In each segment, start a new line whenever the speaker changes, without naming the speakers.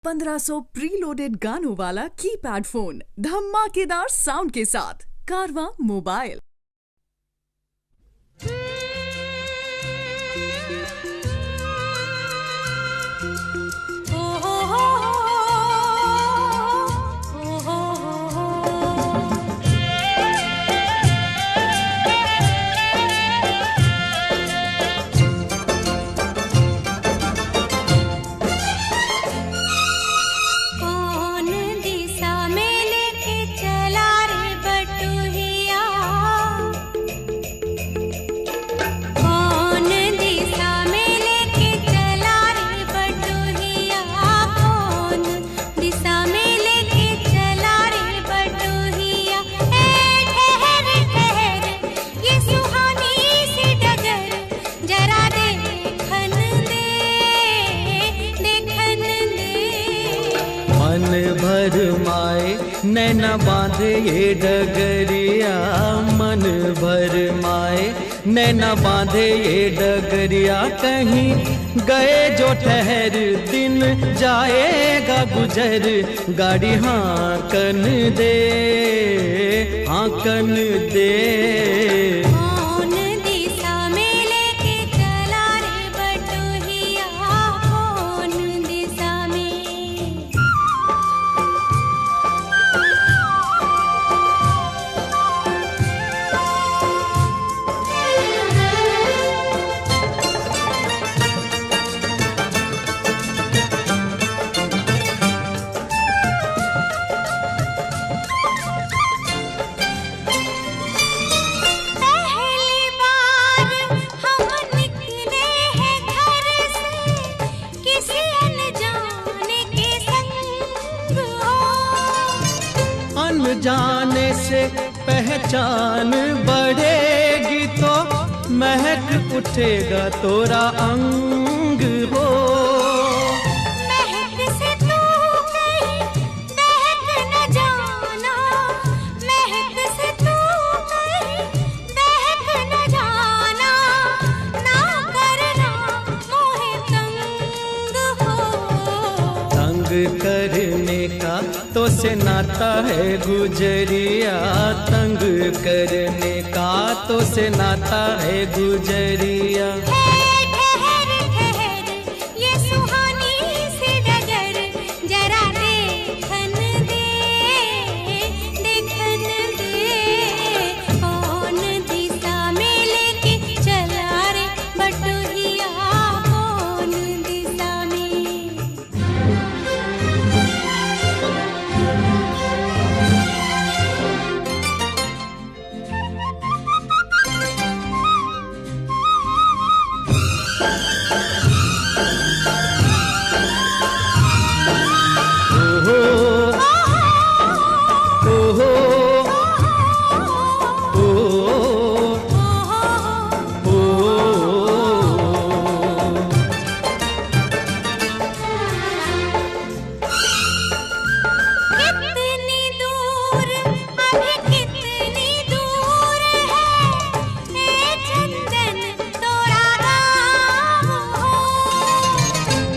1500 preloaded गानों वाला keypad phone धमाकेदार साउंड के साथ कारवां मोबाइल।
मन भर माए नैना बांधे ये डगरिया, मन भर माए नैना बांधे ये डगरिया। कहीं गए जो ठहर दिन जाएगा गुजर, गाड़ी हाँकन दे हाँकन दे। जाने से पहचान बढ़ेगी तो महक उठेगा तोरा अंग हो।
महक से तू कहीं महक न जाना, महक से तू कहीं महक न जाना, ना करना मोहे तंग हो।
तंग करने का तो से नाता है गुजरिया, तंग करने का तो से नाता है गुजरिया।
ठहर ठहर ये सुहानी सी डगर, जरा देखन दे देखन दे। कौन दिशा में लेके चला रे बटुहिया, कौन दिशा में।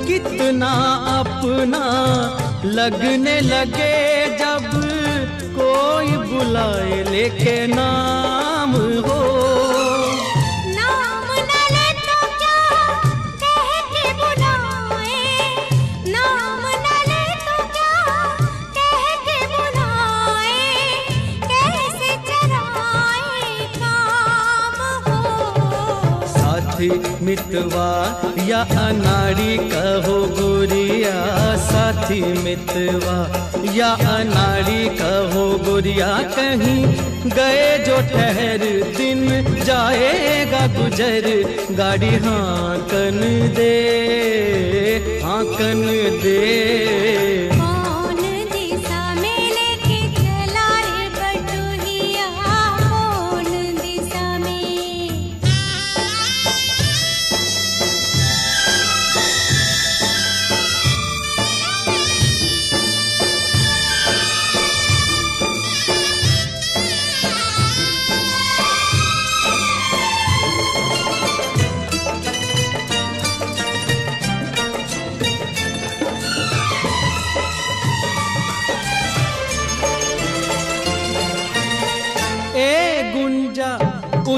कितना अपना लगने लगे जब कोई बुलाए लेके नाम हो।
नाम न ले तो क्या कह के बुलाए, नाम न ले तो क्या कह के बुलाए। कैसे चलाए काम हो।
साथी मितवा या अनाड़ी कहो गोरिया, साथी मितवा या अनाड़ी कहो गोरिया। कहीं गए जो ठहर दिन जाएगा गुजर, गाड़ी हाँकन दे हाँकन दे।
कौन दिशा में लेके चला रे बटुहिया, कौन दिशा में।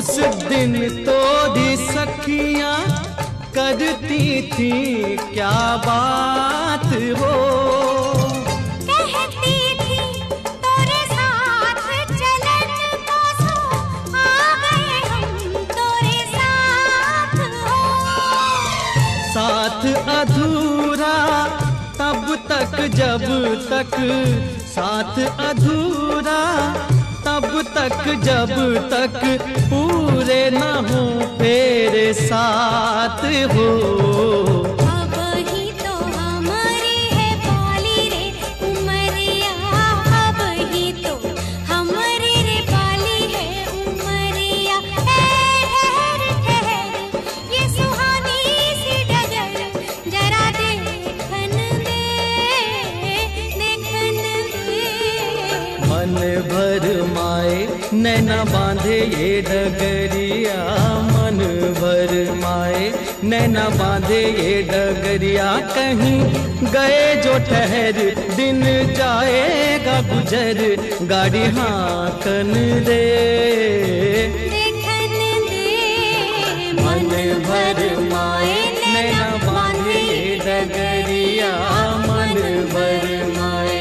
उस दिन तो भी सखियां करती थी क्या बात हो।
कहती थी तोरे साथ चलन को सो आ गए हम तोरे साथ हो।
साथ अधूरा तब तक जब तक, साथ अधूरा तब तक जब तक पूरे न हो तेरे साथ हो।
अब ही तो हमारी है पाली रे उमरिया, अब ही तो हमारी रे पाली है उमरिया। ठहर ठहर ये सुहानी सी डगर जरा देखन दे, देखन दे।
मन भर माए नैना बांधे ये डगरिया, मन भर माए नैना बांधे ये डगरिया। कहीं गए जो ठहर दिन जाएगा गुजर, गाड़ी हाकन दे,
देखन दे।
मन भर माए नैना बांधे ये डगरिया, मन भर माए।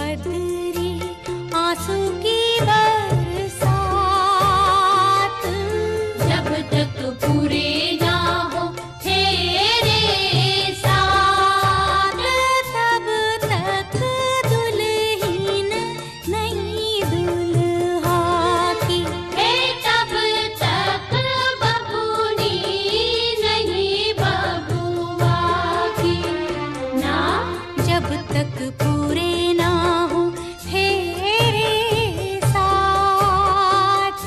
बदरी आंसू की बरसात, जब तक पूरे ना हो तेरे साथ, तब तक दुल्हन नहीं दुल्हा की, तब तक बबूनी नहीं बबुआ की ना, जब तक पूरे ना हो तेरे साथ।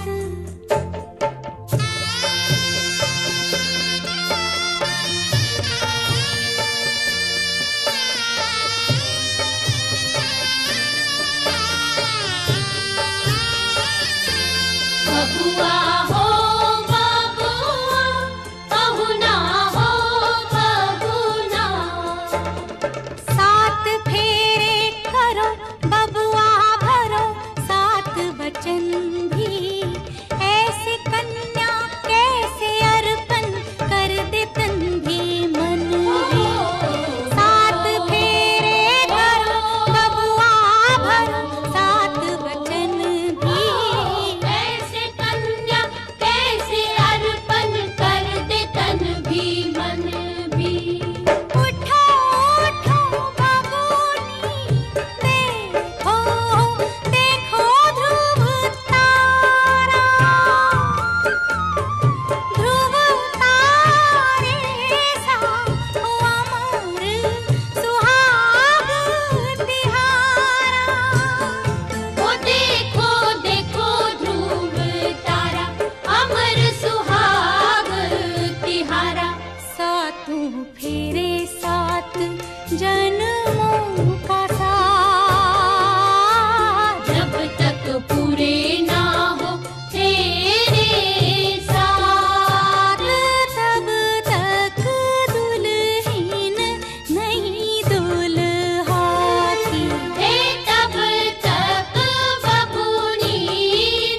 बबुआ हो बबुआ, पहुना हो बबुना, सात फेरे करो बबुआ भरो, सात वचन भी ऐसे कन्या कैसे अर्पण कर दे तन भी मन भी, सात फेरे करो बबुआ भरो, सात वचन भी ऐसे कन्या कैसे अर्पण कर दे तन भी मन भी। उठो उठो बबूनी, देखो देखो ध्रुव तारा, ध्रुव तारे सा अमर सुहाग तिहारा। ओ देखो देखो ध्रुव तारा, अमर सुहाग तिहारा, सातों फेरे सात जन्मों का साथ, जब तक पूरे ना हो तेरे साथ, तब तक दुल्हन नहीं दुल्हा की, तब तक बबूनी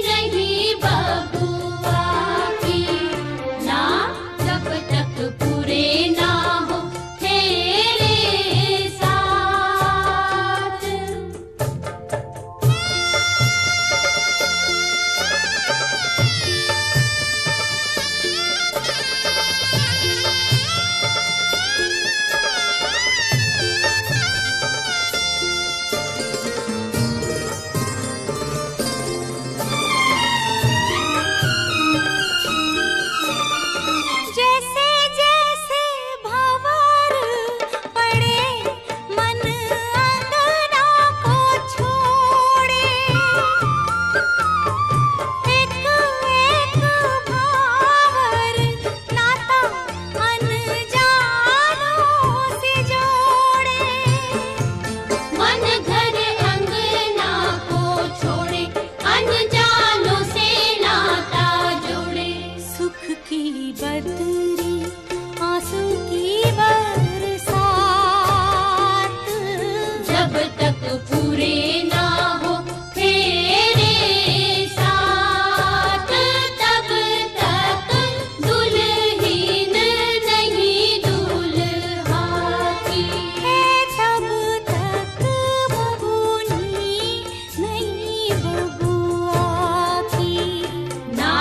नहीं बबुआ की ना, जब तक पूरे ना हो तेरे साथ। जैसे जैसे भंवर पड़े मन अंगना को छोड़े, एक एक भावर नाता अनजानों से जोड़े, मन घर अंगना को छोड़े, अनजानों से नाता जोड़े, सुख की बदरी आंसू की बरसात, जब तक पूरे ना हो तेरे साथ, तब तक दुल्हन नहीं दुल्हा की, तब तक बबूनी नहीं बबुआ की ना।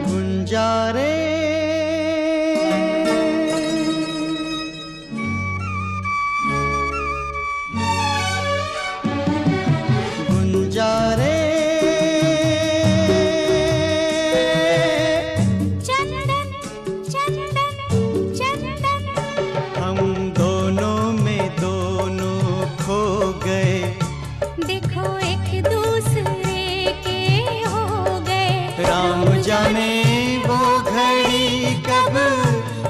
गुंजारे
राम जाने वो घड़ी कब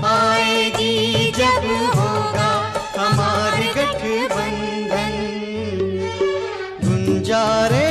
आएगी जब होगा हमारे गठबंधन। गुंजारे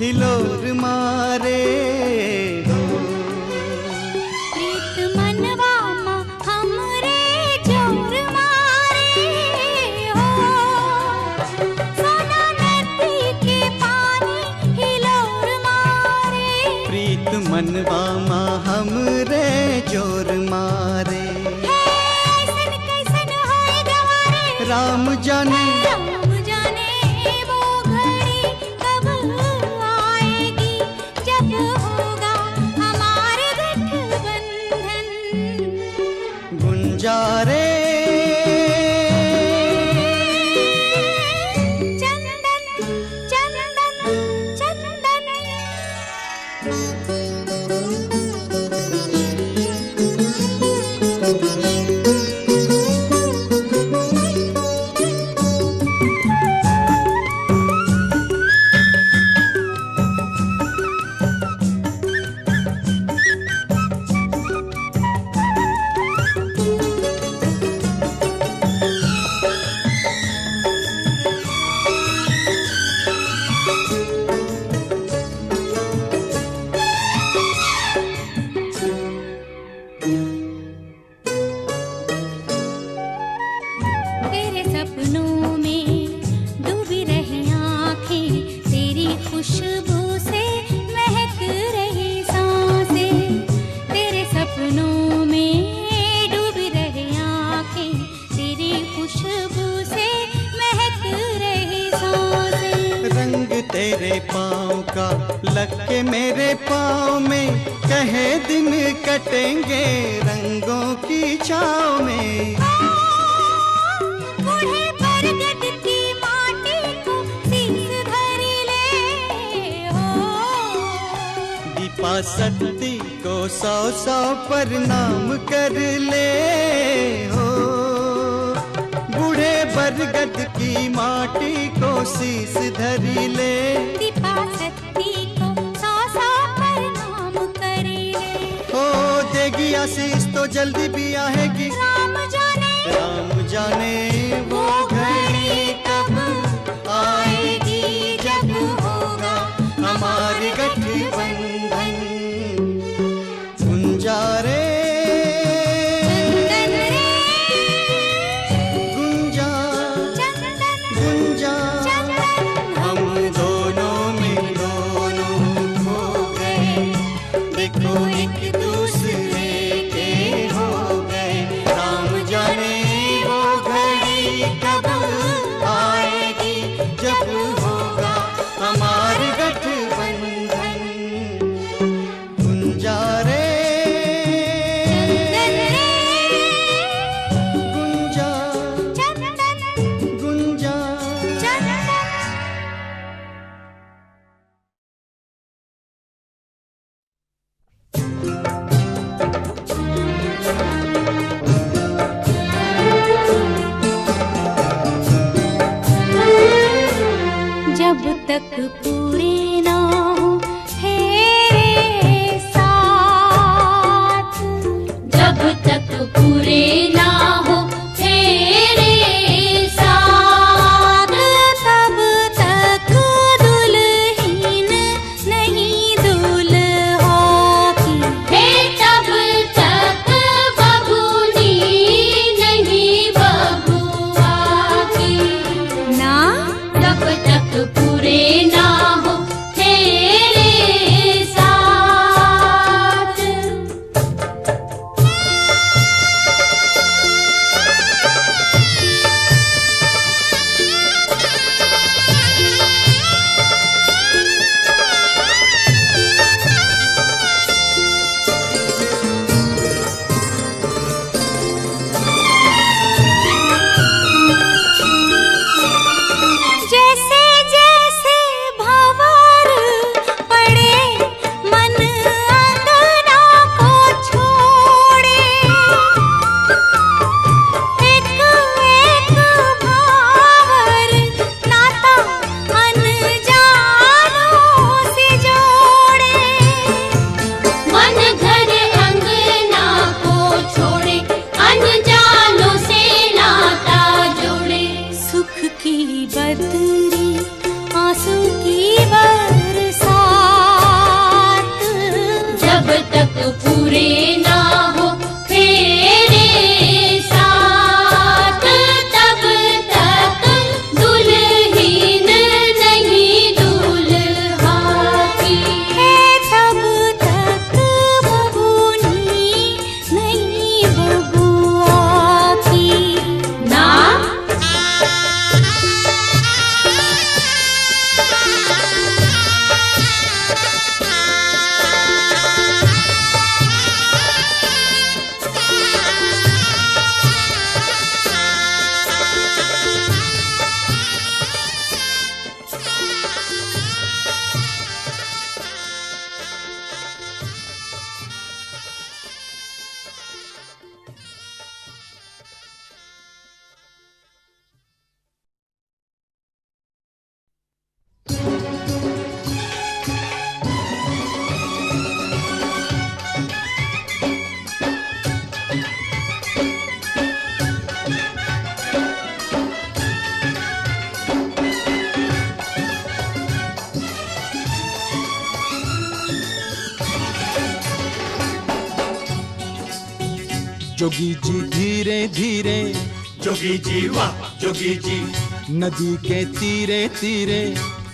हिलोर मारे हो,
प्रीत मनवा हमरे जोर मारे हो। सोना नदी के पानी हिलोर मारे,
प्रीत मनवा हमरे जोर मारे।
कैसन कैसन होए गवारे,
राम जाने गुंजारे
चंदन चंदन चंदन। तेरे सपनों में डूबी रही आँखें, तेरी खुशबू से महक रही सांसें। तेरे सपनों में डूबी रही आँखें, तेरी खुशबू से महक रही सांसें।
रंग तेरे पाँव का लग के मेरे पाँव में, कहे दिन कटेंगे रंगों की छाँव में।
बूढ़े बरगद की माटी को शीश धरी ले हो,
दीपा सती को 100 प्रणाम कर ले हो। बूढ़े बरगद की माटी को शीश धरी ले,
दीपा सती को 100 प्रणाम कर ले।
हो देगी आशीष तो जल्दी भी आएगी। राम जाने वो घड़ी कब आएगी जब होगा हमारे गठबंधन। गुंजारे गुंजा गुंजा, हम दोनों में दोनों खो गए, देखो एक दूसरे के हो गए। राम जाने वो घड़ी कब आएगी जब होगा हमारे गठबंधन। गुंजारे गुंजा गुंजा।
जब तक पूरे ना हो तेरे साथ, जब तक पूरे ना हो तेरे साथ, तब तक दुल्हन नहीं दुल्हा की, हे तब तक बबूनी नहीं बबुआ
जोगी जी धीरे धीरे,
जोगी जी वाह जोगी जी,
नदी के तीरे तीरे,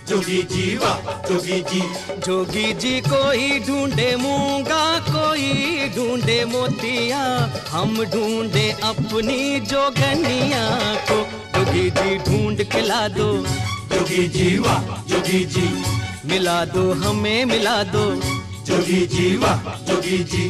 जोगी जी वाह जोगी जी।
जोगी जी कोई ढूंढे मूंगा, कोई ढूंढे मोतिया, हम ढूंढे अपनी जोगनिया को। जोगी जी ढूंढ के ला दो,
जोगी जी वाह जोगी जी,
मिला दो हमें मिला दो,
जोगी जी वाह जोगी जी।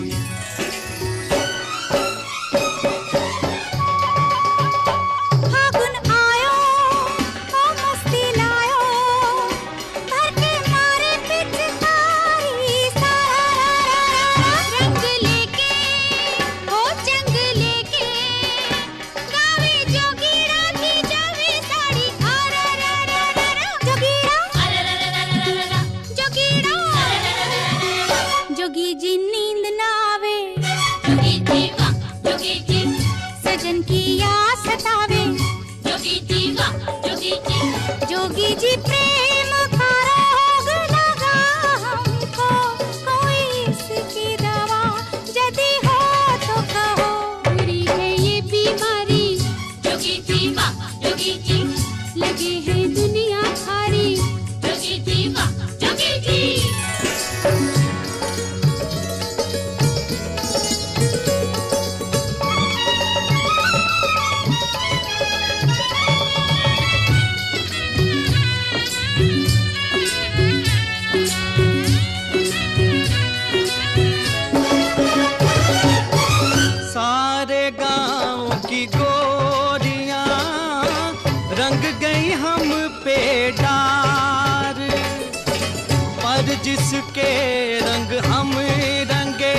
जोगी जी नींद ना आवे, जोगी जी वाह जोगी जी, सजन की याद सतावे, जोगी जी वाह जोगी जी। जोगी जी प्रेम का रोग लगा हमको, कोई इसकी दवा यदि हो तो कहो। बुरी है ये बीमारी, जोगी जी वाह जोगी जी, लगे है दुनिया भारी, जोगी जी वाह जोगी जी।
सारे गांव की गोरियां रंग गई हम पे डार, पर जिसके रंग हम रंगे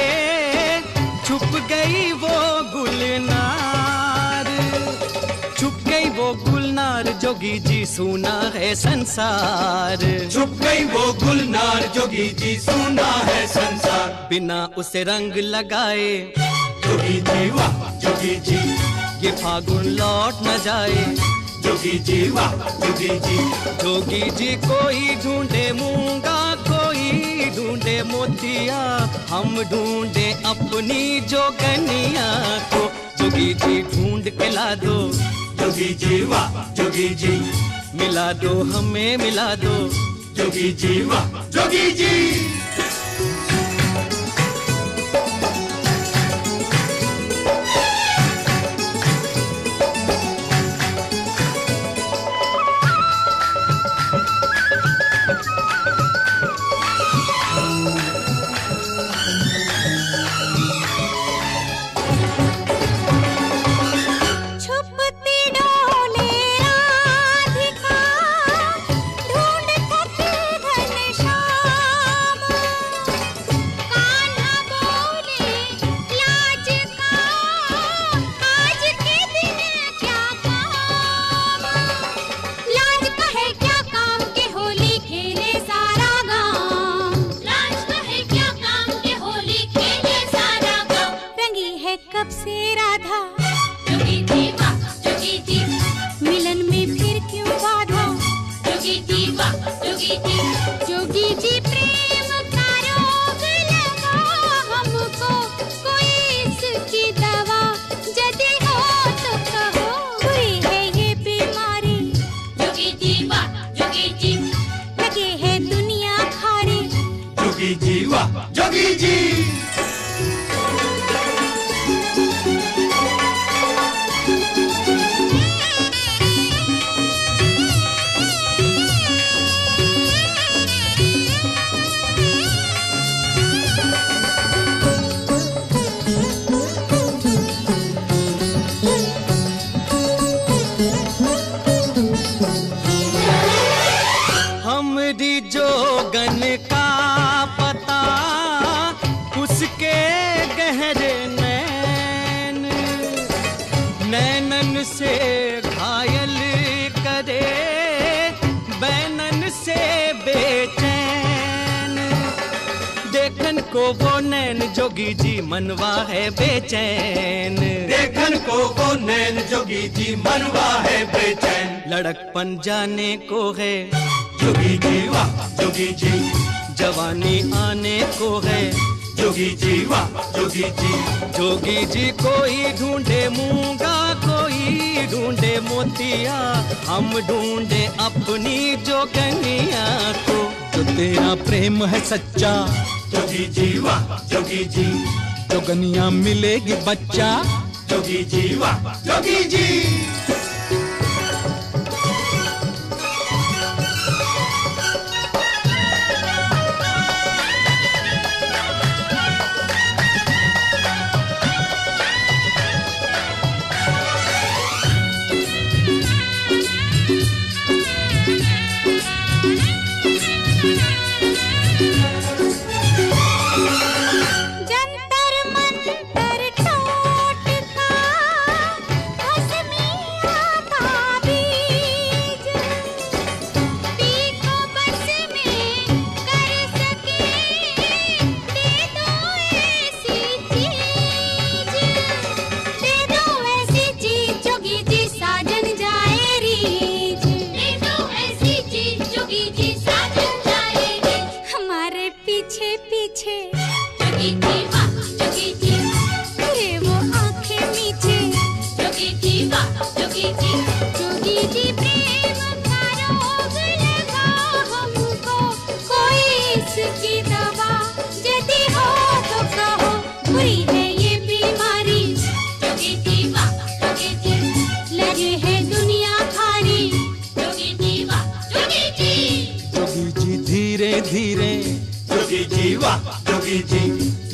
छुप गई वो गुलनार, छुप गई वो गुलनार। जोगी जी सुना है संसार,
छुप गई वो गुलनार, जोगी जी सुना है संसार।
बिना उसे रंग लगाए,
जोगी जी वाह जोगी जी,
ये फागुन लौट न जाए,
जोगी जी वाह जोगी जी।
जोगी जी कोई ढूंढे मूंगा, कोई ढूंढे मोतिया, हम ढूंढे अपनी जोगनिया को। जोगी जी ढूंढ के ला दो,
जोगी जी वाह जोगी जी,
मिला दो हमें मिला दो,
जोगी जी वाह जोगी जी।
कब से राधा, जोगी जी वाह जोगी जी, मिलन में फिर क्यों बाधा, जोगी जी वाह जोगी जी। जोगी जी प्रेम का रोग लगा हमको, कोई इसकी दवा यदि हो तो कहो। बुरी है ये बीमारी, जोगी जी वाह जोगी जी, लगे है दुनिया भारी,
जोगी जी वाह जोगी जी।
हमरी जोगन का पता उसके गहरे नैन, नैनन से घायल करे, बैनन से बेचैन। देखन को वो नैन जोगी जी मनवा है बेचैन,
देखन को वो नैन जोगी जी मनवा है बेचैन।
लड़कपन जाने को है,
जोगी जी वाह जोगी जी,
जवानी आने को है,
जोगी जी वाह जोगी जी।
जोगी जी कोई ढूंढे मूंगा, कोई ढूंढे मोतिया, हम ढूंढे अपनी जोगनिया को।
जो तेरा प्रेम है सच्चा,
जोगी जी वाह जोगी जी।
जोगनिया मिलेगी बच्चा,
जोगी जी वाह जोगी जी।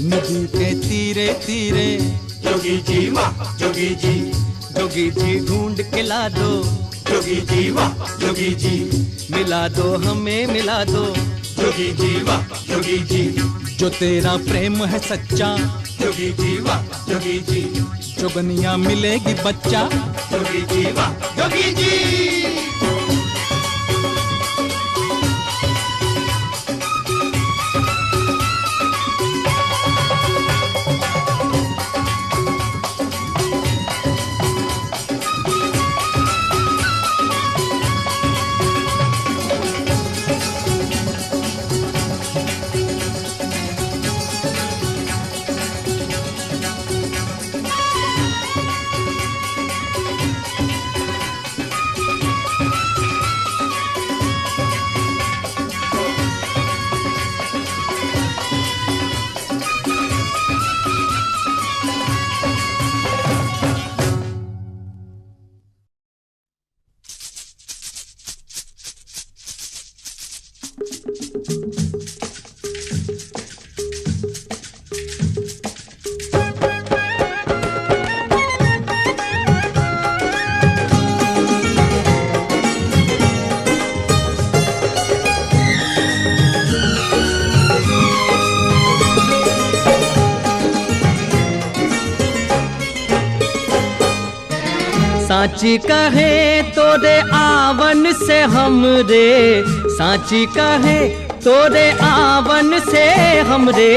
नदी के तीरे तीरे,
जोगी जी वाह जोगी जी।
जोगी जी ढूंढ के ला दो,
जोगी जी वाह जोगी जी।
मिला दो हमें मिला दो,
जोगी जी वाह जोगी जी।
जो तेरा प्रेम है सच्चा,
जोगी जी वाह जोगी जी।
जोगनिया मिलेगी बच्चा,
जोगी जी वाह जोगी जी।
साची कहे तोरे आवन से हमरे, साची कहे तोरे आवन से हमरे,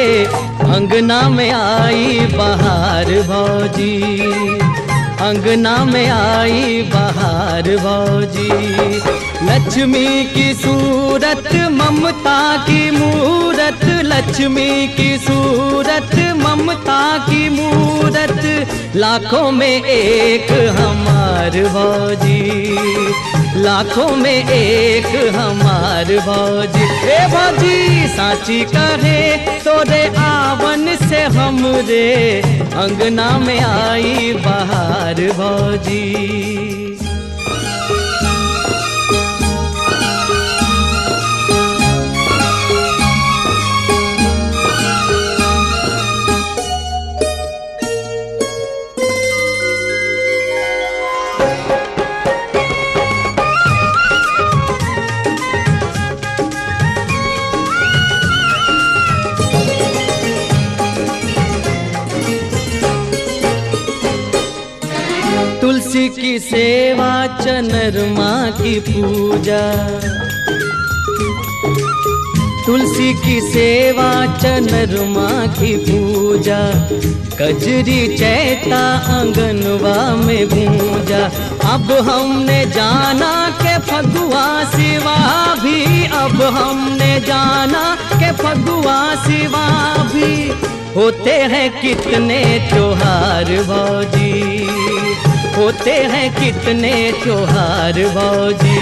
अंगना में आई बहार भौजी, अंगना में आई बहार भौजी। लक्ष्मी की सूरत ममता की मूरत, लक्ष्मी की सूरत ममता की मूरत, लाखों में एक हमार भौजी, लाखों में एक हमार भौजी। ए भौजी साची कहे तोरे आवन से हमरे, अंगना में आई बहार भौजी। तुलसी की सेवा चनरमा की पूजा, तुलसी की सेवा चनरमा की पूजा, कजरी चैता आंगनवा में गूंजा। अब हमने जाना के फगुआ सिवा भी, अब हमने जाना के फगुआ सिवा भी, होते हैं कितने त्योहार भौजी, होते हैं कितने त्योहार भौजी।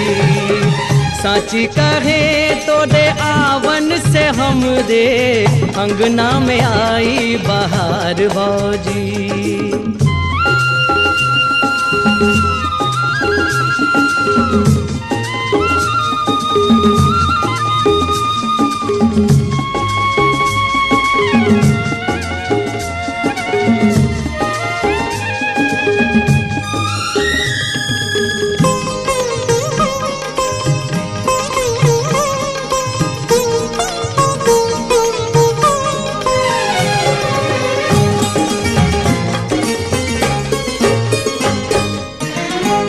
साची कहे तो दे आवन से हम रे अंगना में आई बहार भौजी।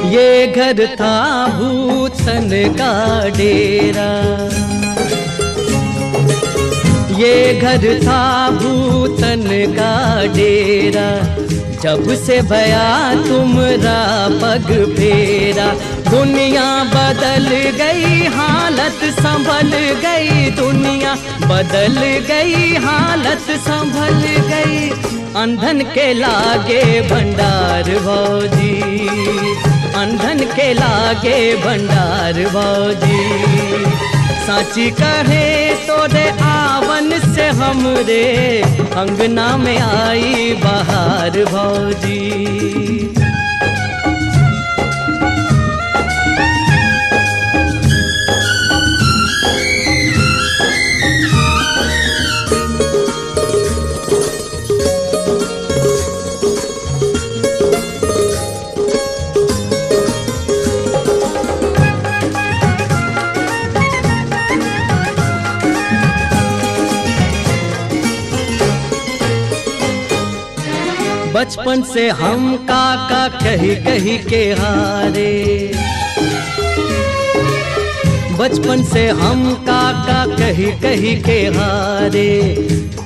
ये घर था भूतन का डेरा, ये घर था भूतन का डेरा। जब से भया तुमरा पग फेरा, दुनिया बदल गई हालत संभल गई, दुनिया बदल गई हालत संभल गई। अंधन के लागे भंडार भौजी, अंधन के लागे भंडार भौजी। साची कहे तो रे आवन से हम रे अंगना में आई बहार भौजी। बचपन से हम काका कही कही के हारे, बचपन से हम काका कही कही के हारे।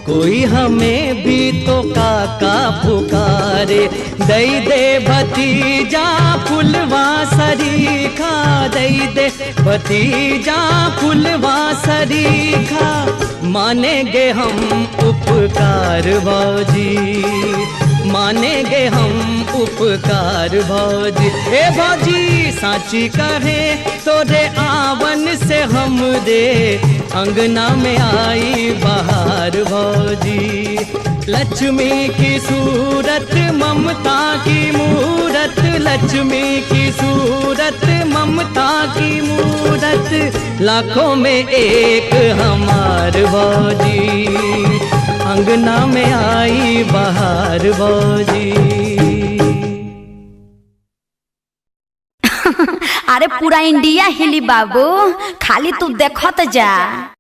कोई हमें भी तो काका पुकारे, दई दे भतीजा फुलवा सरीखा, दई दे भतीजा फुलवा सरीखा। मानेंगे हम उपकार भौजी, मानेंगे हम उपकार भौजी। ए भौजी साची कहे तो रे आवन से हम रे अंगना में आई बहार भौजी। लक्ष्मी की सूरत ममता की मूरत, लक्ष्मी की सूरत ममता की मूरत। लाखों में एक हमार भौजी, अंगना में आई बहार भौजी।
अरे पूरा इंडिया हिली बाबू, खाली तू देखत जा।